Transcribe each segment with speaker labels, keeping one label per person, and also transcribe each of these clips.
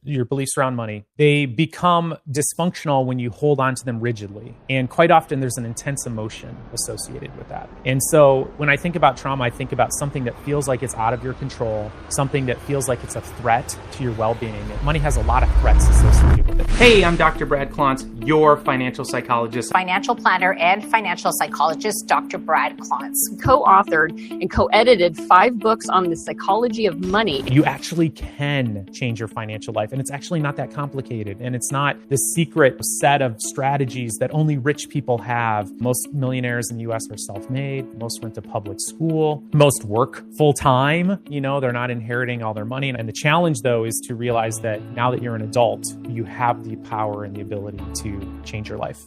Speaker 1: your beliefs around money, they become dysfunctional when you hold on to them rigidly. And quite often there's an intense emotion associated with that. And so when I think about trauma, I think about something that feels like it's out of your control, something that feels like it's a threat to your well-being. Money has a lot of threats associated with it. Hey, I'm Dr. Brad Klontz, your financial psychologist,
Speaker 2: financial planner, and financial psychologist, Dr. Brad Klontz. Co-authored and co-edited 5 books on the psychology of money.
Speaker 1: You actually can change your financial life, and it's actually not that complicated. And it's not the secret set of strategies that only rich people have. Most millionaires in the US are self-made. Most went to public school. Most work full-time. They're not inheriting all their money. And the challenge, though, is to realize that now that you're an adult, you have the power and the ability to change your life.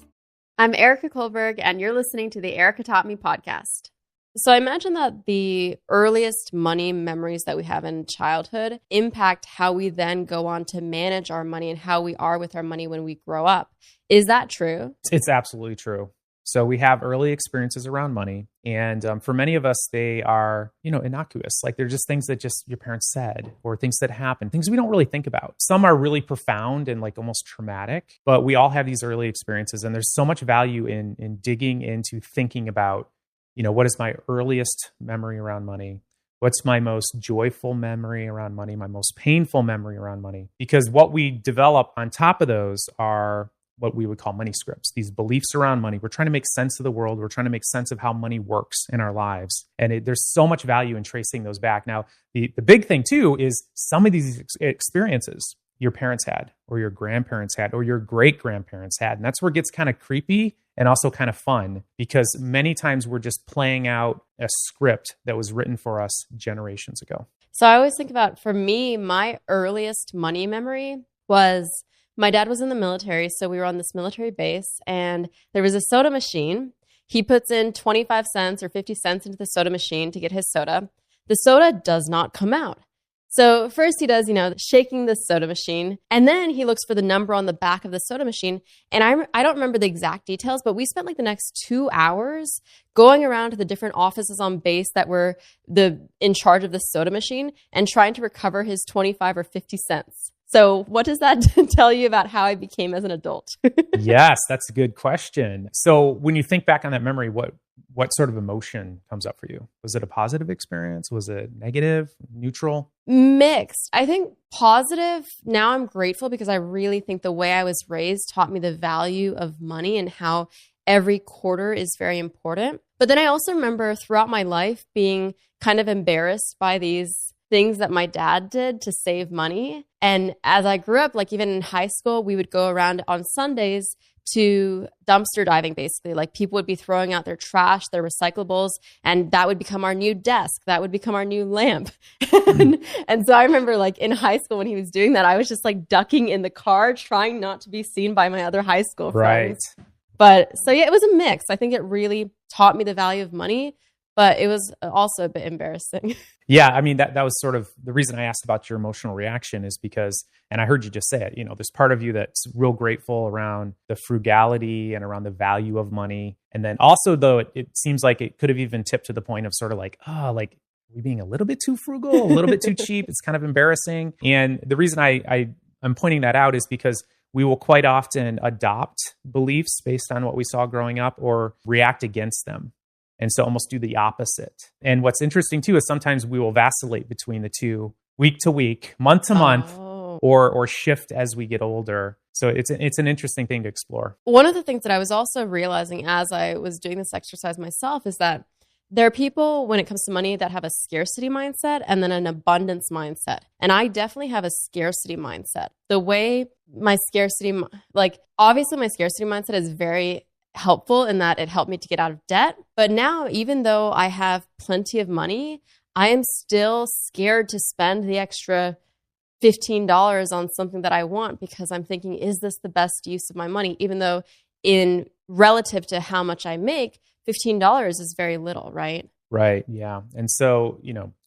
Speaker 3: I'm Erica Kohlberg, and you're listening to the Erica Taught Me podcast. So I imagine that the earliest money memories that we have in childhood impact how we then go on to manage our money and how we are with our money when we grow up. Is that true?
Speaker 1: It's absolutely true. So we have early experiences around money. And for many of us, they are, innocuous. Like they're just things that just your parents said or things that happen, things we don't really think about. Some are really profound and like almost traumatic, but we all have these early experiences. And there's so much value in digging into thinking about, what is my earliest memory around money? What's my most joyful memory around money? My most painful memory around money? Because what we develop on top of those are what we would call money scripts, these beliefs around money. We're trying to make sense of the world. We're trying to make sense of how money works in our lives. And there's so much value in tracing those back. Now, the big thing too is some of these experiences your parents had or your grandparents had or your great-grandparents had. And that's where it gets kind of creepy and also kind of fun because many times we're just playing out a script that was written for us generations ago.
Speaker 3: So I always think about, for me, my earliest money memory was my dad was in the military, so we were on this military base, and there was a soda machine. He puts in 25 cents or 50 cents into the soda machine to get his soda. The soda does not come out. So first he does, shaking the soda machine, and then he looks for the number on the back of the soda machine. And I don't remember the exact details, but we spent like the next 2 hours going around to the different offices on base that were in charge of the soda machine and trying to recover his 25 or 50 cents. So what does that tell you about how I became as an adult?
Speaker 1: Yes, that's a good question. So when you think back on that memory, what sort of emotion comes up for you? Was it a positive experience? Was it negative, neutral?
Speaker 3: Mixed. I think positive. Now I'm grateful because I really think the way I was raised taught me the value of money and how every quarter is very important. But then I also remember throughout my life being kind of embarrassed by these things that my dad did to save money. And as I grew up, like even in high school, we would go around on Sundays to dumpster diving, basically. Like people would be throwing out their trash, their recyclables, and that would become our new desk. That would become our new lamp. and so I remember like in high school when he was doing that, I was just like ducking in the car, trying not to be seen by my other high school friends.
Speaker 1: Right.
Speaker 3: But so yeah, it was a mix. I think it really taught me the value of money, but it was also a bit embarrassing.
Speaker 1: Yeah, I mean, that was sort of the reason I asked about your emotional reaction is because, and I heard you just say it, there's part of you that's real grateful around the frugality and around the value of money. And then also, though, it seems like it could have even tipped to the point of sort of like, we being a little bit too frugal, a little bit too cheap. It's kind of embarrassing. And the reason I'm pointing that out is because we will quite often adopt beliefs based on what we saw growing up or react against them. And so almost do the opposite. And what's interesting too is sometimes we will vacillate between the two week to week, month to month, or shift as we get older. So it's an interesting thing to explore.
Speaker 3: One of the things that I was also realizing as I was doing this exercise myself is that there are people when it comes to money that have a scarcity mindset and then an abundance mindset. And I definitely have a scarcity mindset. The way my scarcity, obviously my scarcity mindset is very helpful in that it helped me to get out of debt. But now, even though I have plenty of money, I am still scared to spend the extra $15 on something that I want because I'm thinking, is this the best use of my money? Even though in relative to how much I make, $15 is very little, right?
Speaker 1: Right. Yeah. And so,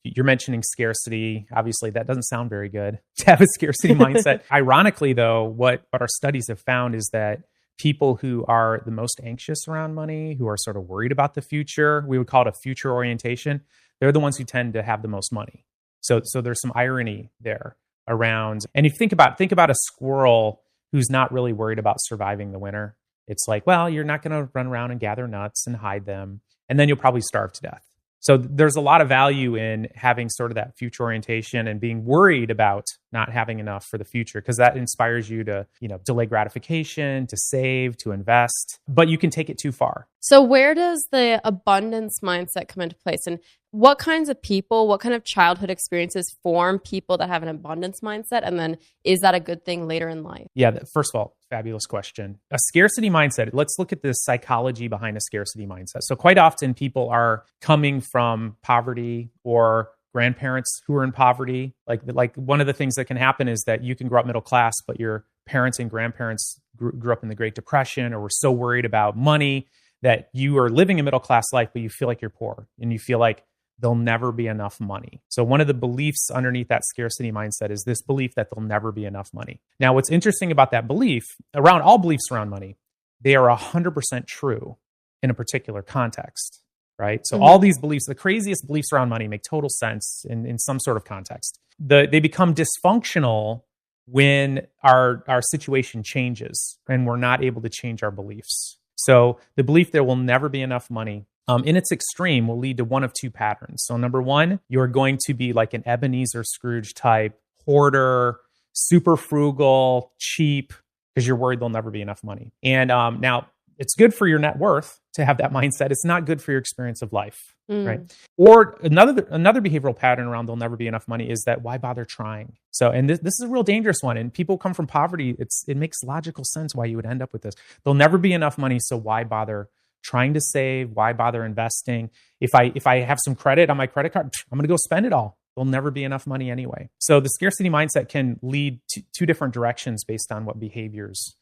Speaker 1: you're mentioning scarcity. Obviously, that doesn't sound very good to have a scarcity mindset. Ironically, though, what our studies have found is that people who are the most anxious around money, who are sort of worried about the future, we would call it a future orientation, they're the ones who tend to have the most money. So there's some irony there around, and if you think about a squirrel who's not really worried about surviving the winter. It's like, well, you're not going to run around and gather nuts and hide them, and then you'll probably starve to death. So there's a lot of value in having sort of that future orientation and being worried about not having enough for the future, because that inspires you to, delay gratification, to save, to invest, but you can take it too far.
Speaker 3: So where does the abundance mindset come into place? And what kinds of people, what kind of childhood experiences form people that have an abundance mindset? And then is that a good thing later in life?
Speaker 1: Yeah, first of all, fabulous question. A scarcity mindset, let's look at the psychology behind a scarcity mindset. So quite often people are coming from poverty or grandparents who are in poverty. Like one of the things that can happen is that you can grow up middle class, but your parents and grandparents grew up in the Great Depression or were so worried about money that you are living a middle class life, but you feel like you're poor and you feel like there'll never be enough money. So one of the beliefs underneath that scarcity mindset is this belief that there'll never be enough money. Now, what's interesting about that belief, around all beliefs around money, they are 100% true in a particular context, right? So all these beliefs, the craziest beliefs around money make total sense in some sort of context. They become dysfunctional when our situation changes and we're not able to change our beliefs. So the belief there will never be enough money in its extreme will lead to one of two patterns. So number one, you're going to be like an Ebenezer Scrooge type, hoarder, super frugal, cheap, because you're worried there'll never be enough money. And now it's good for your net worth to have that mindset. It's not good for your experience of life, right? Or another behavioral pattern around there'll never be enough money is that why bother trying? So, and this is a real dangerous one. And people come from poverty. It makes logical sense why you would end up with this. There'll never be enough money, so why bother trying to save? Why bother investing? If I have some credit on my credit card, I'm going to go spend it all. There'll never be enough money anyway. So the scarcity mindset can lead to two different directions based on what behaviors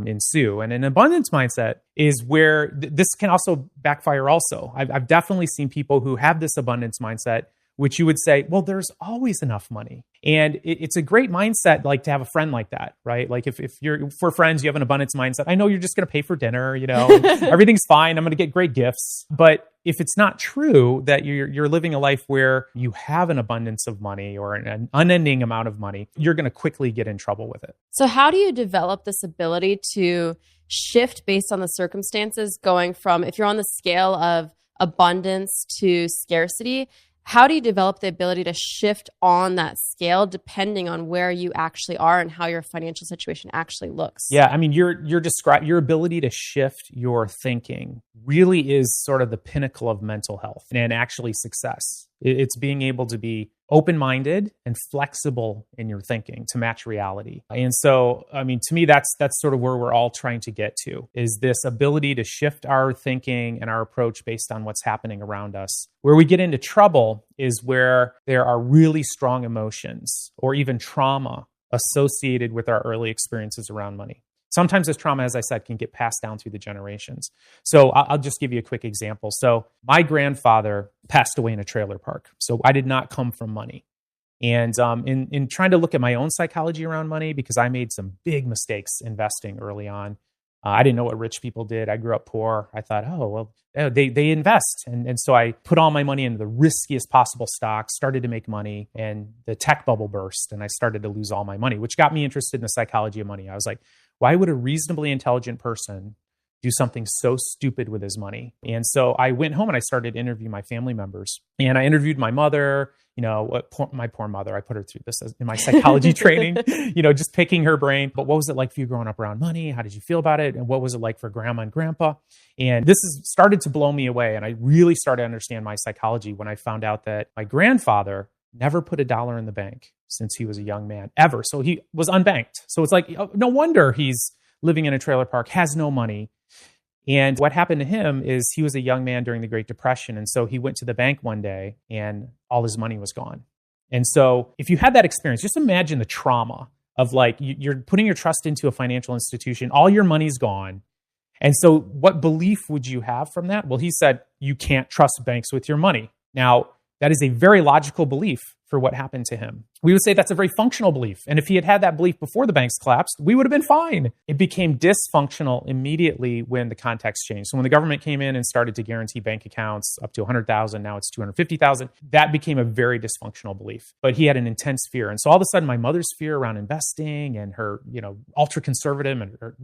Speaker 1: ensue. And an abundance mindset is where this can also backfire also. I've definitely seen people who have this abundance mindset, which you would say, well, there's always enough money. And it's a great mindset, like to have a friend like that, right? Like if you're for friends, you have an abundance mindset. I know you're just going to pay for dinner, everything's fine. I'm going to get great gifts. But if it's not true that you're living a life where you have an abundance of money or an unending amount of money, you're going to quickly get in trouble with it.
Speaker 3: So how do you develop this ability to shift based on the circumstances, going from, if you're on the scale of abundance to scarcity, how do you develop the ability to shift on that scale depending on where you actually are and how your financial situation actually looks?
Speaker 1: Yeah, I mean, your ability to shift your thinking really is sort of the pinnacle of mental health and actually success. It's being able to be open-minded and flexible in your thinking to match reality. And so, I mean, to me, that's sort of where we're all trying to get to, is this ability to shift our thinking and our approach based on what's happening around us. Where we get into trouble is where there are really strong emotions or even trauma associated with our early experiences around money. Sometimes this trauma, as I said, can get passed down through the generations. So I'll just give you a quick example. So my grandfather passed away in a trailer park. So I did not come from money. And in trying to look at my own psychology around money, because I made some big mistakes investing early on. I didn't know what rich people did. I grew up poor. I thought, they invest. And so I put all my money into the riskiest possible stocks, started to make money, and the tech bubble burst, and I started to lose all my money, which got me interested in the psychology of money. I was like, why would a reasonably intelligent person do something so stupid with his money? And so I went home and I started to interview my family members. And I interviewed my mother, my poor mother. I put her through this in my psychology training, just picking her brain. But what was it like for you growing up around money? How did you feel about it? And what was it like for grandma and grandpa? And this has started to blow me away. And I really started to understand my psychology when I found out that my grandfather never put $1 in the bank since he was a young man, ever. So he was unbanked. So it's like, no wonder he's living in a trailer park, has no money. And what happened to him is he was a young man during the Great Depression. And so he went to the bank one day and all his money was gone. And so if you had that experience, just imagine the trauma of like, you're putting your trust into a financial institution, all your money's gone. And so what belief would you have from that? Well, he said, you can't trust banks with your money. Now, that is a very logical belief for what happened to him. We would say that's a very functional belief. And if he had had that belief before the banks collapsed, we would have been fine. It became dysfunctional immediately when the context changed. So when the government came in and started to guarantee bank accounts up to 100,000, now it's 250,000, that became a very dysfunctional belief. But he had an intense fear. And so all of a sudden, my mother's fear around investing and her, ultra conservative and her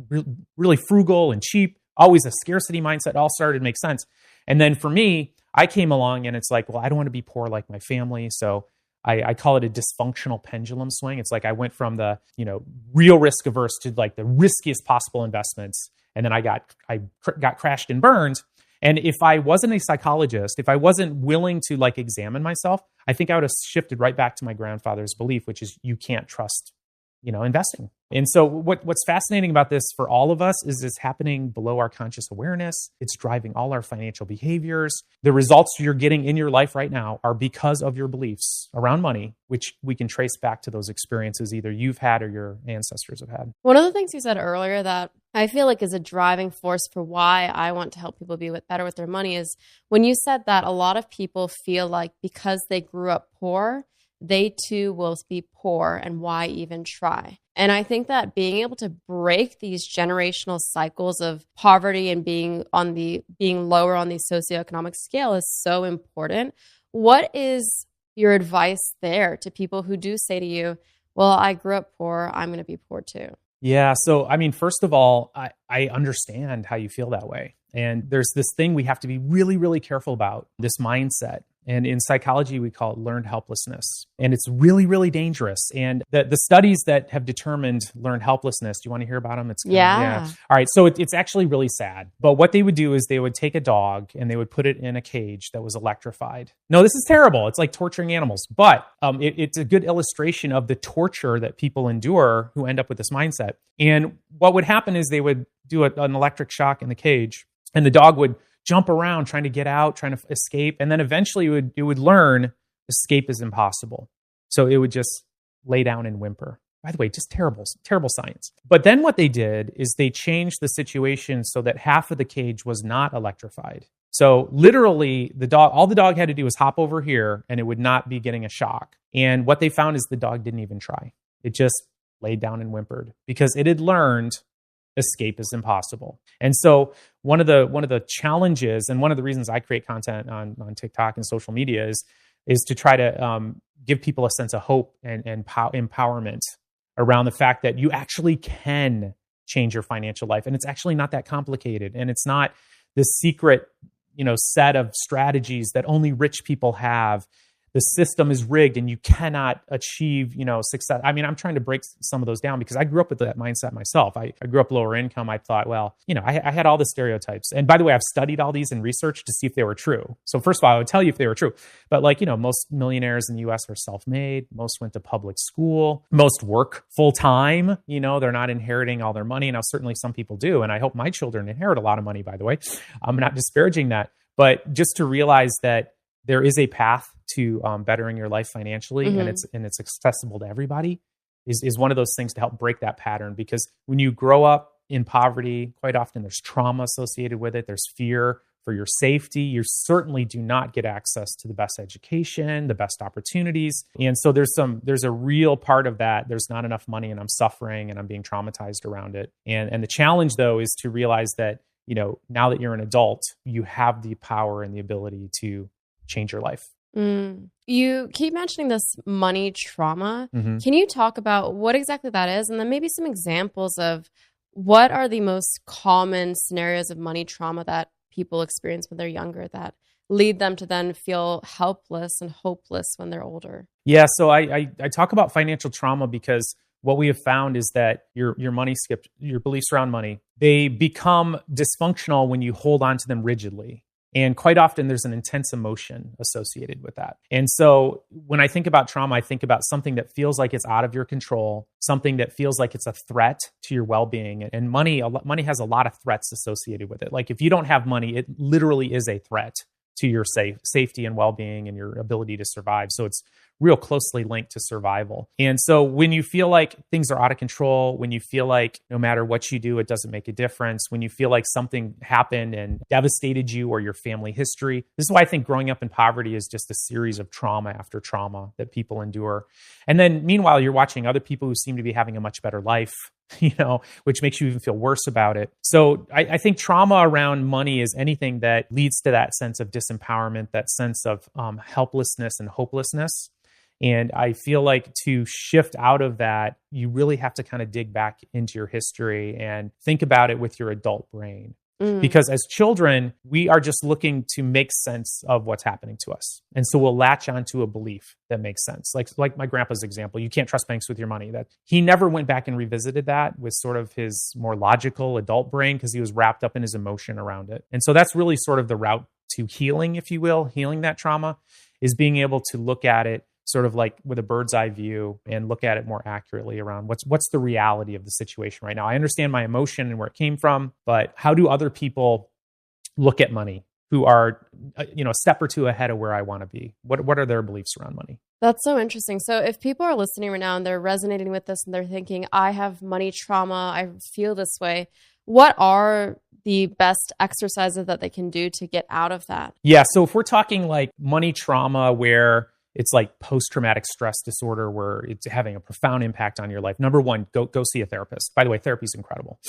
Speaker 1: really frugal and cheap, always a scarcity mindset, all started to make sense. And then for me, I came along and it's like, well, I don't want to be poor like my family. So I call it a dysfunctional pendulum swing. It's like I went from the, real risk averse to like the riskiest possible investments. And then I got crashed and burned. And if I wasn't a psychologist, if I wasn't willing to like examine myself, I think I would have shifted right back to my grandfather's belief, which is you can't trust, investing. And so what's fascinating about this for all of us is it's happening below our conscious awareness. It's driving all our financial behaviors. The results you're getting in your life right now are because of your beliefs around money, which we can trace back to those experiences either you've had or your ancestors have had.
Speaker 3: One of the things you said earlier that I feel like is a driving force for why I want to help people be better with their money is when you said that a lot of people feel like because they grew up poor, they too will be poor, and why even try? And I think that being able to break these generational cycles of poverty and being lower on the socioeconomic scale is so important. What is your advice there to people who do say to you, well, I grew up poor, I'm going to be poor too?
Speaker 1: Yeah. So, first of all, I understand how you feel that way. And there's this thing we have to be really, really careful about, this mindset. And in psychology, we call it learned helplessness. And it's really, really dangerous. And the studies that have determined learned helplessness, do you want to hear about them?
Speaker 3: Yeah.
Speaker 1: All right. So it's actually really sad. But what they would do is they would take a dog and they would put it in a cage that was electrified. No, this is terrible. It's like torturing animals. But it's a good illustration of the torture that people endure who end up with this mindset. And what would happen is they would do an electric shock in the cage, and the dog would jump around trying to get out, trying to escape. And then eventually it would learn escape is impossible. So it would just lay down and whimper. By the way, just terrible science. But then what they did is they changed the situation so that half of the cage was not electrified. So literally all the dog had to do was hop over here and it would not be getting a shock. And what they found is the dog didn't even try. It just laid down and whimpered because it had learned escape is impossible. And so one of the challenges and one of the reasons I create content on TikTok and social media is to try to give people a sense of hope and empowerment around the fact that you actually can change your financial life. And it's actually not that complicated. And it's not this secret, set of strategies that only rich people have. The system is rigged and you cannot achieve, success. I'm trying to break some of those down because I grew up with that mindset myself. I grew up lower income. I thought, well, I had all the stereotypes. And by the way, I've studied all these in research to see if they were true. So first of all, I would tell you if they were true. But most millionaires in the US are self-made. Most went to public school. Most work full time. They're not inheriting all their money. Now, certainly some people do. And I hope my children inherit a lot of money, by the way. I'm not disparaging that. But just to realize that there is a path to bettering your life financially, and it's accessible to everybody, is one of those things to help break that pattern. Because when you grow up in poverty, quite often there's trauma associated with it. There's fear for your safety. You certainly do not get access to the best education, the best opportunities. And so there's a real part of that. There's not enough money and I'm suffering and I'm being traumatized around it. And the challenge though is to realize that, now that you're an adult, you have the power and the ability to change your life.
Speaker 3: You keep mentioning this money trauma. Can you talk about what exactly that is? And then maybe some examples of what are the most common scenarios of money trauma that people experience when they're younger that lead them to then feel helpless and hopeless when they're older?
Speaker 1: Yeah, so I talk about financial trauma because what we have found is that your beliefs around money, they become dysfunctional when you hold on to them rigidly. And quite often there's an intense emotion associated with that. And so when I think about trauma, I think about something that feels like it's out of your control, something that feels like it's a threat to your well-being. And money has a lot of threats associated with it. Like if you don't have money, it literally is a threat to your safety and well-being and your ability to survive. So it's real closely linked to survival. And so when you feel like things are out of control, when you feel like no matter what you do, it doesn't make a difference, when you feel like something happened and devastated you or your family history, this is why I think growing up in poverty is just a series of trauma after trauma that people endure. And then meanwhile, you're watching other people who seem to be having a much better life, which makes you even feel worse about it. So I think trauma around money is anything that leads to that sense of disempowerment, that sense of helplessness and hopelessness. And I feel like to shift out of that, you really have to kind of dig back into your history and think about it with your adult brain. Because as children, we are just looking to make sense of what's happening to us. And so we'll latch onto a belief that makes sense. Like my grandpa's example, you can't trust banks with your money. That he never went back and revisited that with sort of his more logical adult brain because he was wrapped up in his emotion around it. And so that's really sort of the route to healing, if you will, healing that trauma, is being able to look at it sort of like with a bird's eye view and look at it more accurately around what's the reality of the situation right now. I understand my emotion and where it came from, but how do other people look at money who are, a step or two ahead of where I want to be? What are their beliefs around money?
Speaker 3: That's so interesting. So if people are listening right now and they're resonating with this and they're thinking, I have money trauma, I feel this way, what are the best exercises that they can do to get out of that?
Speaker 1: Yeah. So if we're talking like money trauma where it's like post-traumatic stress disorder where it's having a profound impact on your life. Number one, go see a therapist. By the way, therapy is incredible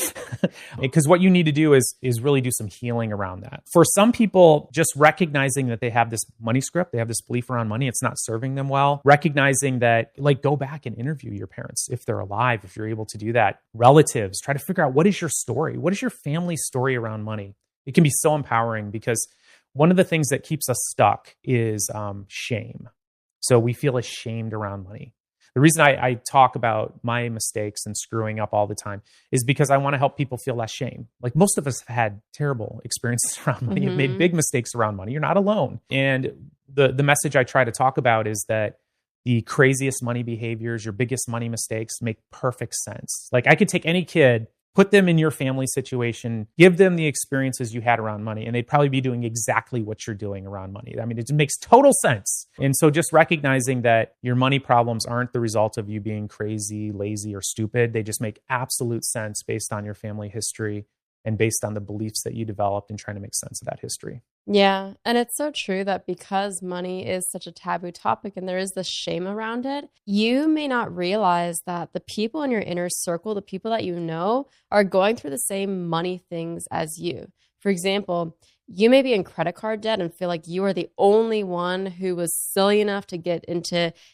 Speaker 1: because what you need to do is really do some healing around that. For some people, just recognizing that they have this money script, they have this belief around money, it's not serving them well. Recognizing that, like, go back and interview your parents if they're alive, if you're able to do that. Relatives, try to figure out what is your story? What is your family story around money? It can be so empowering because one of the things that keeps us stuck is shame. So we feel ashamed around money. The reason I talk about my mistakes and screwing up all the time is because I want to help people feel less shame. Like most of us have had terrible experiences around money, have made big mistakes around money. You're not alone. And the message I try to talk about is that the craziest money behaviors, your biggest money mistakes make perfect sense. Like I could take any kid, put them in your family situation, give them the experiences you had around money, and they'd probably be doing exactly what you're doing around money. I mean, it makes total sense. And so just recognizing that your money problems aren't the result of you being crazy, lazy, or stupid. They just make absolute sense based on your family history and based on the beliefs that you developed and trying to make sense of that history.
Speaker 3: Yeah. And it's so true that because money is such a taboo topic and there is this shame around it, you may not realize that the people in your inner circle, the people that you know, are going through the same money things as you. For example, you may be in credit card debt and feel like you are the only one who was silly enough to get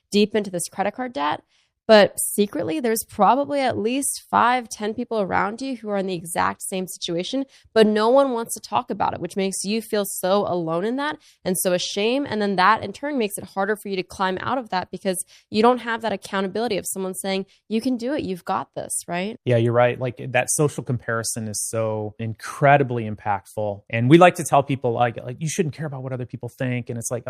Speaker 3: deep into this credit card debt. But secretly, there's probably at least 5-10 people around you who are in the exact same situation, but no one wants to talk about it, which makes you feel so alone in that and so ashamed. And then that in turn makes it harder for you to climb out of that because you don't have that accountability of someone saying, you can do it, you've got this, right?
Speaker 1: Yeah, you're right. Like that social comparison is so incredibly impactful. And we like to tell people like you shouldn't care about what other people think. And it's like,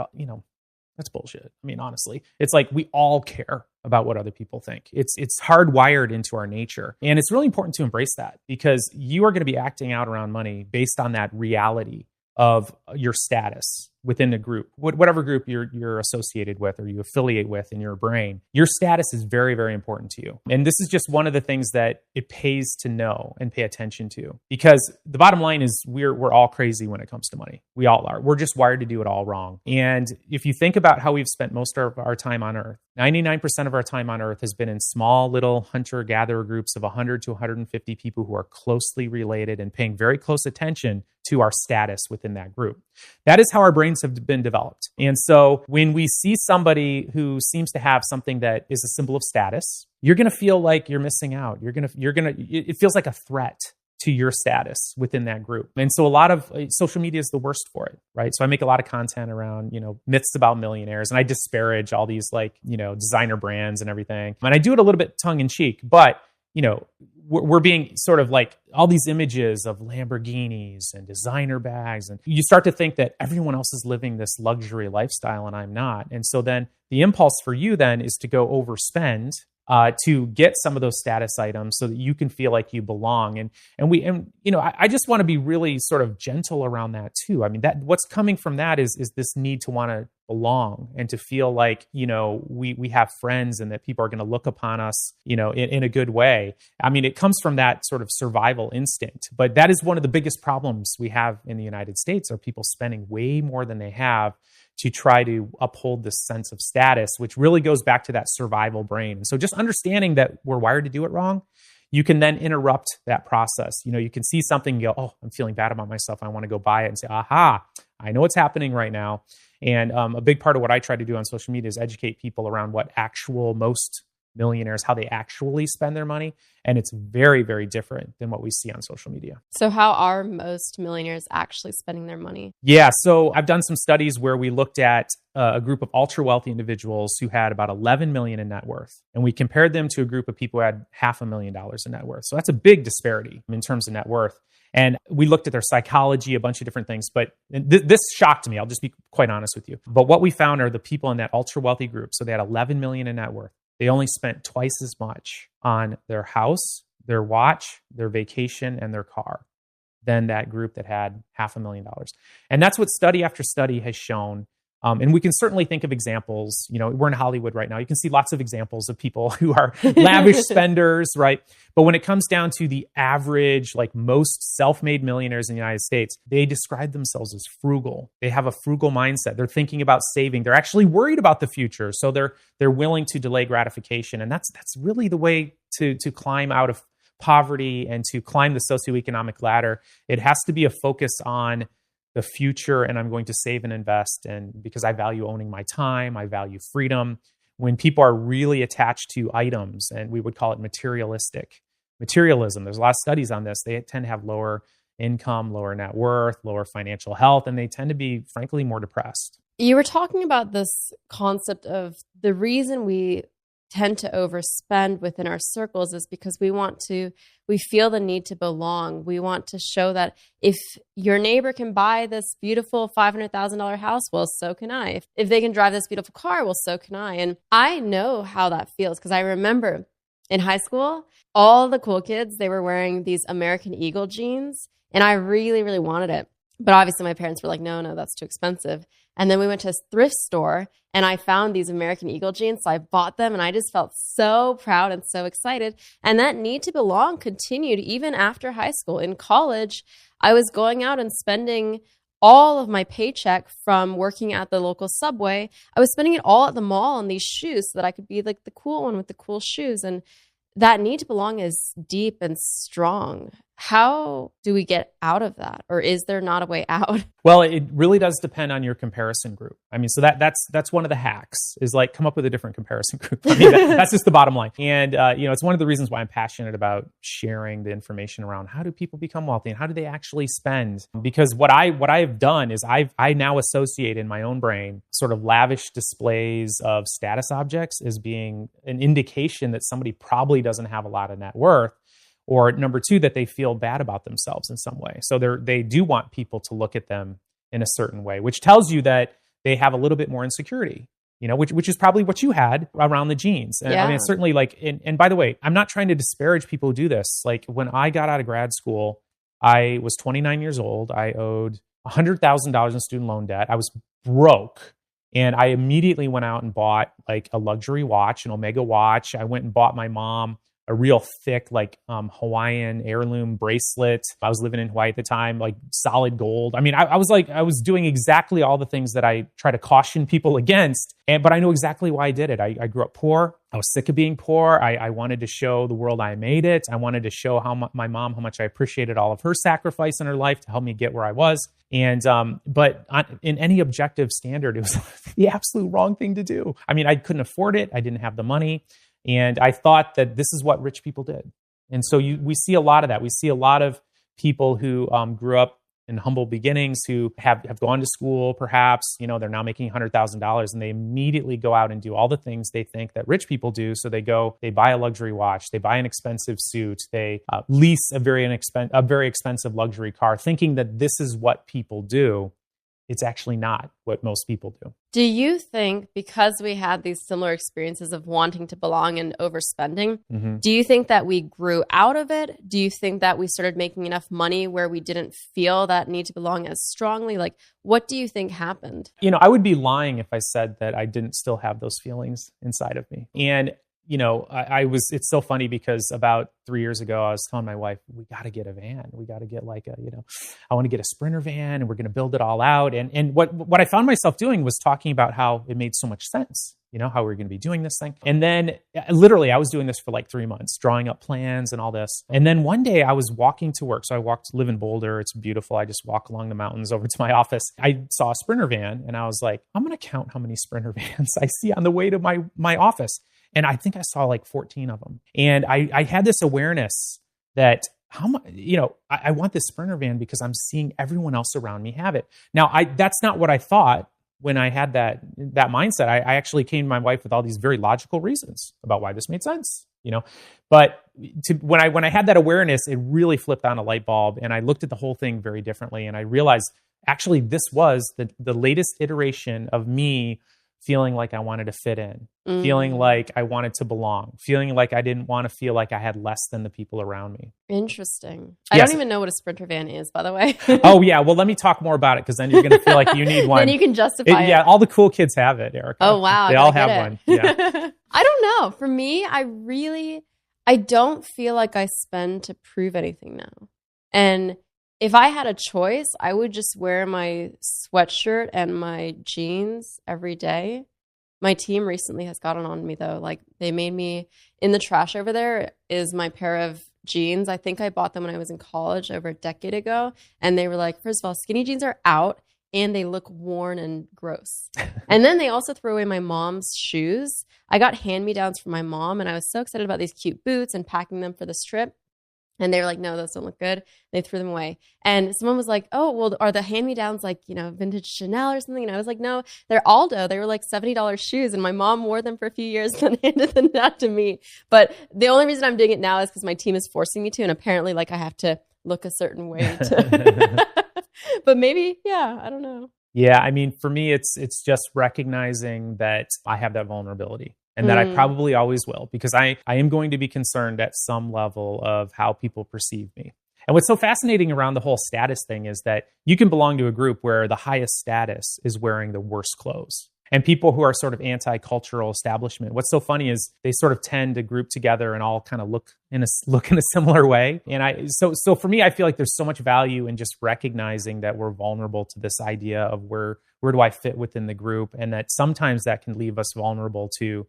Speaker 1: that's bullshit. I mean, honestly, it's like we all care about what other people think. It's hardwired into our nature. And it's really important to embrace that because you are going to be acting out around money based on that reality of your status within the group, whatever group you're associated with or you affiliate with in your brain. Your status is very, very important to you. And this is just one of the things that it pays to know and pay attention to, because the bottom line is we're all crazy when it comes to money. We all are. We're just wired to do it all wrong. And if you think about how we've spent most of our time on Earth, 99% of our time on Earth has been in small little hunter-gatherer groups of 100 to 150 people who are closely related and paying very close attention to our status within that group. That is how our brains have been developed. And so when we see somebody who seems to have something that is a symbol of status, you're going to feel like you're missing out. It feels like a threat to your status within that group. And so a lot of social media is the worst for it, right? So I make a lot of content around, myths about millionaires, and I disparage all these designer brands and everything. And I do it a little bit tongue in cheek, but we're being sort of like all these images of Lamborghinis and designer bags. And you start to think that everyone else is living this luxury lifestyle and I'm not. And so then the impulse for you then is to go overspend to get some of those status items so that you can feel like you belong. I just want to be really sort of gentle around that too. I mean, that what's coming from that is this need to want to belong and to feel like, we have friends and that people are going to look upon us, in a good way. I mean, it comes from that sort of survival instinct, but that is one of the biggest problems we have in the United States, are people spending way more than they have to try to uphold this sense of status, which really goes back to that survival brain. And so just understanding that we're wired to do it wrong, you can then interrupt that process. You can see something and go, oh, I'm feeling bad about myself. I want to go buy it, and say, aha, I know what's happening right now. And a big part of what I try to do on social media is educate people around what most millionaires, how they actually spend their money. And it's very, very different than what we see on social media.
Speaker 3: So how are most millionaires actually spending their money?
Speaker 1: Yeah. So I've done some studies where we looked at a group of ultra wealthy individuals who had about 11 million in net worth. And we compared them to a group of people who had $500,000 in net worth. So that's a big disparity in terms of net worth. And we looked at their psychology, a bunch of different things, but this shocked me. I'll just be quite honest with you. But what we found are the people in that ultra wealthy group. So they had 11 million in net worth. They only spent twice as much on their house, their watch, their vacation, and their car than that group that had $500,000. And that's what study after study has shown. And we can certainly think of examples. We're in Hollywood right now. You can see lots of examples of people who are lavish spenders, right? But when it comes down to the average, like most self-made millionaires in the United States, they describe themselves as frugal. They have a frugal mindset. They're thinking about saving. They're actually worried about the future. So they're willing to delay gratification. And that's really the way to climb out of poverty and to climb the socioeconomic ladder. It has to be a focus on the future, and I'm going to save and invest. And because I value owning my time, I value freedom. When people are really attached to items, and we would call it materialism, there's a lot of studies on this. They tend to have lower income, lower net worth, lower financial health, and they tend to be, frankly, more depressed.
Speaker 3: You were talking about this concept of the reason we tend to overspend within our circles is because we feel the need to belong. We want to show that if your neighbor can buy this beautiful $500,000 house, well, so can I. If they can drive this beautiful car, well, so can I. And I know how that feels because I remember in high school, all the cool kids, they were wearing these American Eagle jeans, and I really, really wanted it. But obviously my parents were like, no, that's too expensive. And then we went to a thrift store and I found these American Eagle jeans. So I bought them and I just felt so proud and so excited. And that need to belong continued even after high school. In college, I was going out and spending all of my paycheck from working at the local Subway. I was spending it all at the mall on these shoes so that I could be like the cool one with the cool shoes. And that need to belong is deep and strong. How do we get out of that? Or is there not a way out?
Speaker 1: Well, it really does depend on your comparison group. I mean, so that's one of the hacks is like come up with a different comparison group. I mean, that's just the bottom line. And, it's one of the reasons why I'm passionate about sharing the information around how do people become wealthy and how do they actually spend? Because what I have done is I now associate in my own brain sort of lavish displays of status objects as being an indication that somebody probably doesn't have a lot of net worth. Or number two, that they feel bad about themselves in some way. So they do want people to look at them in a certain way, which tells you that they have a little bit more insecurity, which is probably what you had around the jeans. And
Speaker 3: yeah.
Speaker 1: I mean, it's certainly like, and by the way, I'm not trying to disparage people who do this. Like when I got out of grad school, I was 29 years old. I owed $100,000 in student loan debt. I was broke. And I immediately went out and bought like a luxury watch, an Omega watch. I went and bought my mom a real thick, like Hawaiian heirloom bracelet. I was living in Hawaii at the time, like solid gold. I mean, I was doing exactly all the things that I try to caution people against. But I know exactly why I did it. I grew up poor. I was sick of being poor. I wanted to show the world I made it. I wanted to show my mom how much I appreciated all of her sacrifice in her life to help me get where I was. And but in any objective standard, it was the absolute wrong thing to do. I mean, I couldn't afford it. I didn't have the money. And I thought that this is what rich people did. And so we see a lot of that. We see a lot of people who grew up in humble beginnings, who have gone to school, perhaps, they're now making $100,000 and they immediately go out and do all the things they think that rich people do. So they buy a luxury watch, they buy an expensive suit, they lease a very expensive luxury car, thinking that this is what people do. it's actually not what most people do.
Speaker 3: Do you think because we had these similar experiences of wanting to belong and overspending, do you think that we grew out of it? Do you think that we started making enough money where we didn't feel that need to belong as strongly? Like, what do you think happened?
Speaker 1: I would be lying if I said that I didn't still have those feelings inside of me. And it's so funny because about 3 years ago, I was telling my wife, we got to get a van. We got to get I want to get a Sprinter van and we're going to build it all out. And what I found myself doing was talking about how it made so much sense, how we're going to be doing this thing. And then literally I was doing this for like 3 months, drawing up plans and all this. And then one day I was walking to work. So I live in Boulder. It's beautiful. I just walk along the mountains over to my office. I saw a Sprinter van and I was like, I'm going to count how many Sprinter vans I see on the way to my office. And I think I saw like 14 of them. And I had this awareness that I want this Sprinter van because I'm seeing everyone else around me have it. Now, that's not what I thought when I had that mindset. I actually came to my wife with all these very logical reasons about why this made sense, But when I had that awareness, it really flipped on a light bulb, and I looked at the whole thing very differently. And I realized actually this was the latest iteration of me feeling like I wanted to fit in, feeling like I wanted to belong, feeling like I didn't want to feel like I had less than the people around me.
Speaker 3: Interesting. I don't even know what a Sprinter van is, by the way.
Speaker 1: Oh, yeah. Well, let me talk more about it because then you're going to feel like you need one.
Speaker 3: Then you can justify it.
Speaker 1: Yeah, all the cool kids have it, Erica.
Speaker 3: Oh, wow.
Speaker 1: They all have one. Yeah.
Speaker 3: I don't know. For me, I don't feel like I spend to prove anything now. And if I had a choice, I would just wear my sweatshirt and my jeans every day. My team recently has gotten on me, though. Like, they made me, in the trash over there is my pair of jeans. I think I bought them when I was in college over a decade ago. And they were like, first of all, skinny jeans are out and they look worn and gross. And then they also threw away my mom's shoes. I got hand-me-downs from my mom, and I was so excited about these cute boots and packing them for this trip. And they were like, no, those don't look good. They threw them away. And someone was like, oh, well, are the hand-me-downs like, vintage Chanel or something? And I was like, no, they're Aldo. They were like $70 shoes. And my mom wore them for a few years and then handed them out to me. But the only reason I'm doing it now is because my team is forcing me to. And apparently, like, I have to look a certain way. But maybe, yeah, I don't know.
Speaker 1: Yeah, I mean, for me, it's just recognizing that I have that vulnerability. And that I probably always will, because I am going to be concerned at some level of how people perceive me. And what's so fascinating around the whole status thing is that you can belong to a group where the highest status is wearing the worst clothes. And people who are sort of anti-cultural establishment, what's so funny is they sort of tend to group together and all kind of look in a similar way. And so for me, I feel like there's so much value in just recognizing that we're vulnerable to this idea of where do I fit within the group, and that sometimes that can leave us vulnerable to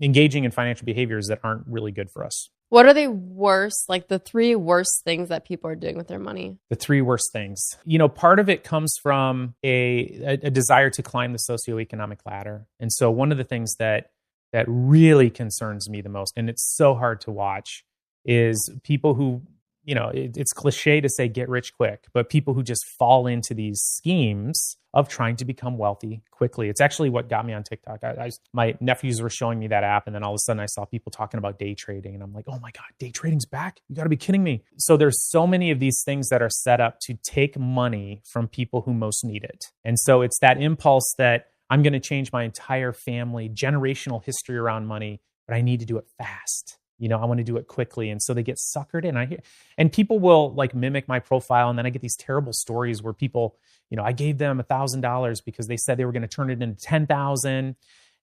Speaker 1: engaging in financial behaviors that aren't really good for us.
Speaker 3: What are the 3 worst things that people are doing with their money?
Speaker 1: The 3 worst things. Part of it comes from a desire to climb the socioeconomic ladder. And so one of the things that really concerns me the most, and it's so hard to watch, is people who, it's cliche to say get rich quick, but people who just fall into these schemes of trying to become wealthy quickly. It's actually what got me on TikTok. My nephews were showing me that app, and then all of a sudden I saw people talking about day trading, and I'm like, oh my God, day trading's back? You got to be kidding me. So there's so many of these things that are set up to take money from people who most need it. And so it's that impulse that I'm going to change my entire family, generational history around money, but I need to do it fast. I want to do it quickly. And so they get suckered in. And people will like mimic my profile. And then I get these terrible stories where people, I gave them $1,000 because they said they were going to turn it into 10,000.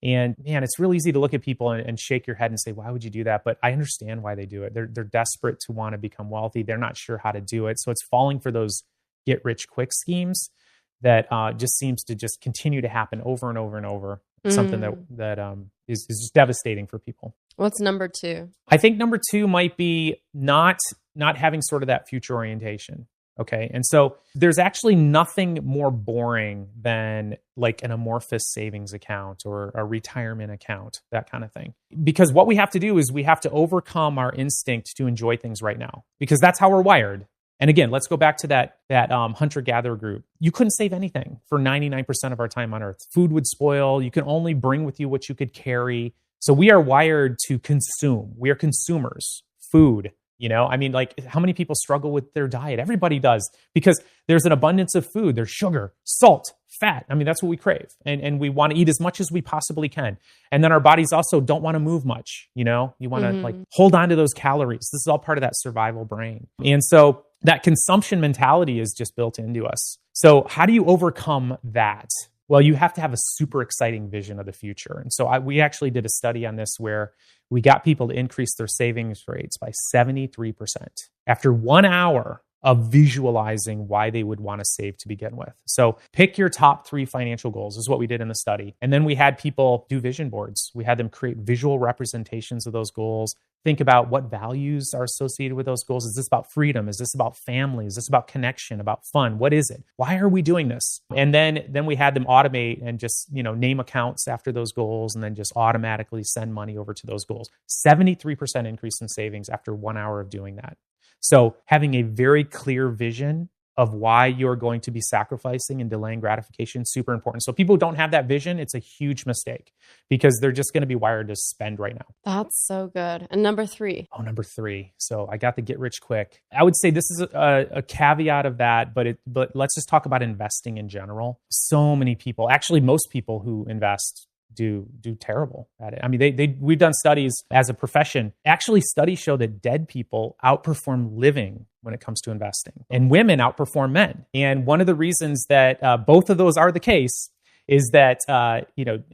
Speaker 1: And man, it's really easy to look at people and shake your head and say, why would you do that? But I understand why they do it. They're desperate to want to become wealthy. They're not sure how to do it. So it's falling for those get rich quick schemes that just seems to just continue to happen over and over and over. Something that is just devastating for people.
Speaker 3: What's number 2?
Speaker 1: I think number 2 might be not having sort of that future orientation. Okay. And so there's actually nothing more boring than like an amorphous savings account or a retirement account, that kind of thing. Because what we have to do is we have to overcome our instinct to enjoy things right now, because that's how we're wired. And again, let's go back to that hunter-gatherer group. You couldn't save anything for 99% of our time on earth. Food would spoil. You can only bring with you what you could carry. So we are wired to consume. We are consumers. Food, I mean, like how many people struggle with their diet? Everybody does, because there's an abundance of food. There's sugar, salt, fat. I mean, that's what we crave. And we want to eat as much as we possibly can. And then our bodies also don't want to move much. You want to like hold on to those calories. This is all part of that survival brain. And so that consumption mentality is just built into us. So how do you overcome that? Well, you have to have a super exciting vision of the future. And so we actually did a study on this where we got people to increase their savings rates by 73% after 1 hour of visualizing why they would want to save to begin with. So pick your top 3 financial goals is what we did in the study. And then we had people do vision boards. We had them create visual representations of those goals. Think about what values are associated with those goals. Is this about freedom? Is this about family? Is this about connection, about fun? What is it? Why are we doing this? And then we had them automate and just, name accounts after those goals and then just automatically send money over to those goals. 73% increase in savings after 1 hour of doing that. So having a very clear vision of why you're going to be sacrificing and delaying gratification is super important. So people who don't have that vision, it's a huge mistake because they're just going to be wired to spend right now.
Speaker 3: That's so good. And number 3?
Speaker 1: Oh, number 3. So I got the get rich quick. I would say this is a caveat of that, but let's just talk about investing in general. So many people, actually most people who invest do terrible at it. I mean, we've done studies as a profession. Actually, studies show that dead people outperform living when it comes to investing, and women outperform men. And one of the reasons that both of those are the case is that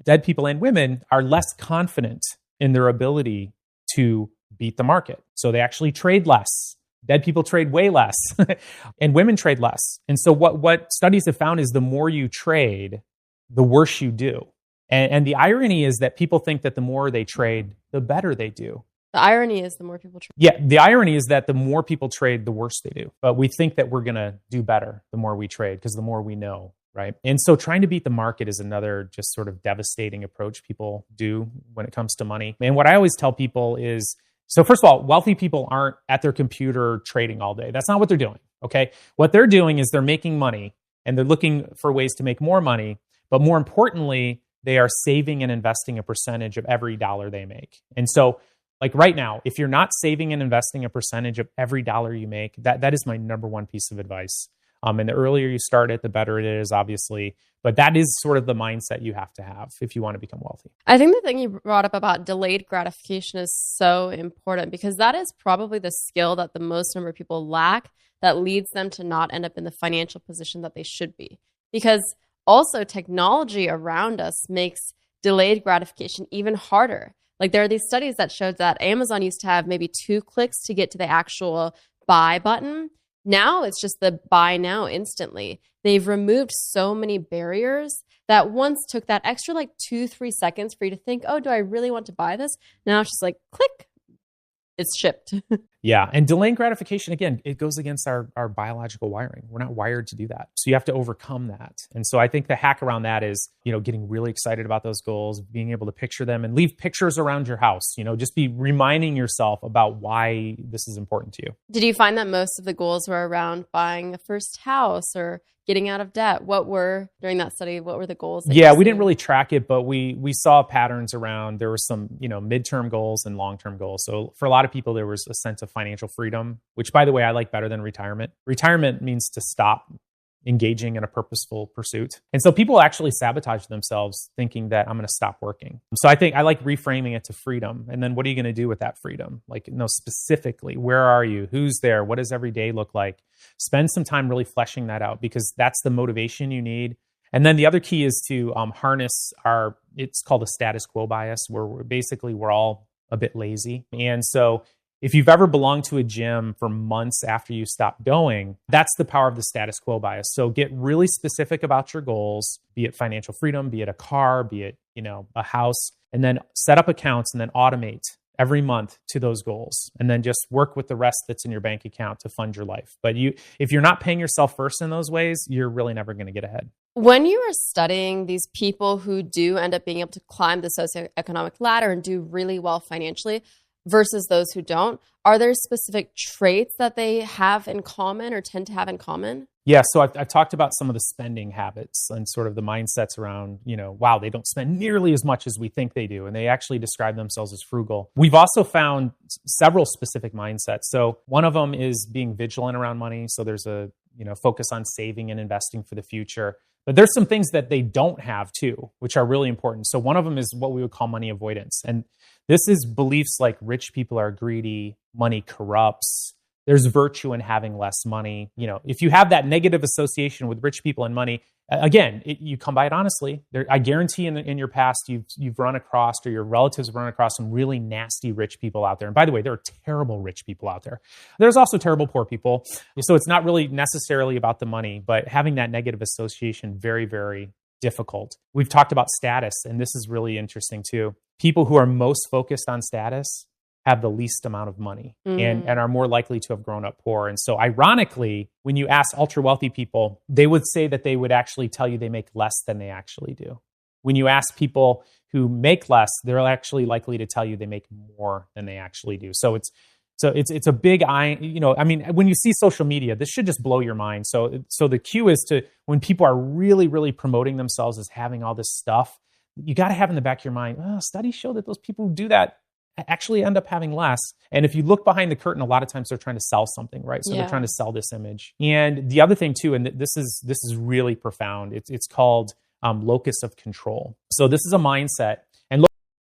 Speaker 1: dead people and women are less confident in their ability to beat the market, so they actually trade less. Dead people trade way less, and women trade less. And so what studies have found is the more you trade, the worse you do. And the irony is that people think that the more they trade, the better they do.
Speaker 3: The irony is the more people trade.
Speaker 1: Yeah, the irony is that the more people trade, the worse they do. But we think that we're going to do better the more we trade because the more we know, right? And so trying to beat the market is another just sort of devastating approach people do when it comes to money. And what I always tell people is, so first of all, wealthy people aren't at their computer trading all day. That's not what they're doing, okay? What they're doing is they're making money and they're looking for ways to make more money. But more importantly, they are saving and investing a percentage of every dollar they make. And so like right now, if you're not saving and investing a percentage of every dollar you make, that is my number one piece of advice. And the earlier you start it, the better it is, obviously. But that is sort of the mindset you have to have if you want to become wealthy.
Speaker 3: I think the thing you brought up about delayed gratification is so important because that is probably the skill that the most number of people lack that leads them to not end up in the financial position that they should be. Because also, technology around us makes delayed gratification even harder. Like there are these studies that showed that Amazon used to have maybe 2 clicks to get to the actual buy button. Now it's just the buy now instantly. They've removed so many barriers that once took that extra like 2-3 seconds for you to think, oh, do I really want to buy this? Now it's just like click, it's shipped.
Speaker 1: Yeah. And delaying gratification, again, it goes against our biological wiring. We're not wired to do that. So you have to overcome that. And so I think the hack around that is, getting really excited about those goals, being able to picture them and leave pictures around your house, just be reminding yourself about why this is important to you.
Speaker 3: Did you find that most of the goals were around buying a first house or getting out of debt? During that study, what were the goals?
Speaker 1: Yeah, we didn't really track it, but we saw patterns around, there were some, midterm goals and long-term goals. So for a lot of people, there was a sense of financial freedom, which by the way, I like better than retirement. Retirement means to stop engaging in a purposeful pursuit. And so people actually sabotage themselves thinking that I'm going to stop working. So I think I like reframing it to freedom. And then what are you going to do with that freedom? Like, specifically, where are you? Who's there? What does every day look like? Spend some time really fleshing that out because that's the motivation you need. And then the other key is to harness it's called a status quo bias, where we're all a bit lazy. And so if you've ever belonged to a gym for months after you stop going, that's the power of the status quo bias. So get really specific about your goals, be it financial freedom, be it a car, be it, a house, and then set up accounts and then automate every month to those goals. And then just work with the rest that's in your bank account to fund your life. But if you're not paying yourself first in those ways, you're really never going to get ahead.
Speaker 3: When you are studying these people who do end up being able to climb the socioeconomic ladder and do really well financially, versus those who don't, are there specific traits that they have in common or tend to have in common?
Speaker 1: Yeah, so I've talked about some of the spending habits and sort of the mindsets around, wow, they don't spend nearly as much as we think they do. And they actually describe themselves as frugal. We've also found several specific mindsets. So one of them is being vigilant around money. So there's a, focus on saving and investing for the future. But there's some things that they don't have too, which are really important. So one of them is what we would call money avoidance. And this is beliefs like rich people are greedy, money corrupts. There's virtue in having less money. If you have that negative association with rich people and money, again, you come by it honestly. I guarantee in your past, you've run across, or your relatives have run across some really nasty rich people out there. And by the way, there are terrible rich people out there. There's also terrible poor people. So it's not really necessarily about the money, but having that negative association, very, very difficult. We've talked about status, and this is really interesting too. People who are most focused on status have the least amount of money and are more likely to have grown up poor. And so ironically, when you ask ultra wealthy people, they would say that they would actually tell you they make less than they actually do. When you ask people who make less, they're actually likely to tell you they make more than they actually do. So it's a big when you see social media, this should just blow your mind. So the cue is to, when people are really, really promoting themselves as having all this stuff, you got to have in the back of your mind, studies show that those people who do that actually end up having less. And if you look behind the curtain, a lot of times they're trying to sell something, right? So they're trying to sell this image. And the other thing too, and this is really profound, it's called locus of control. So this is a mindset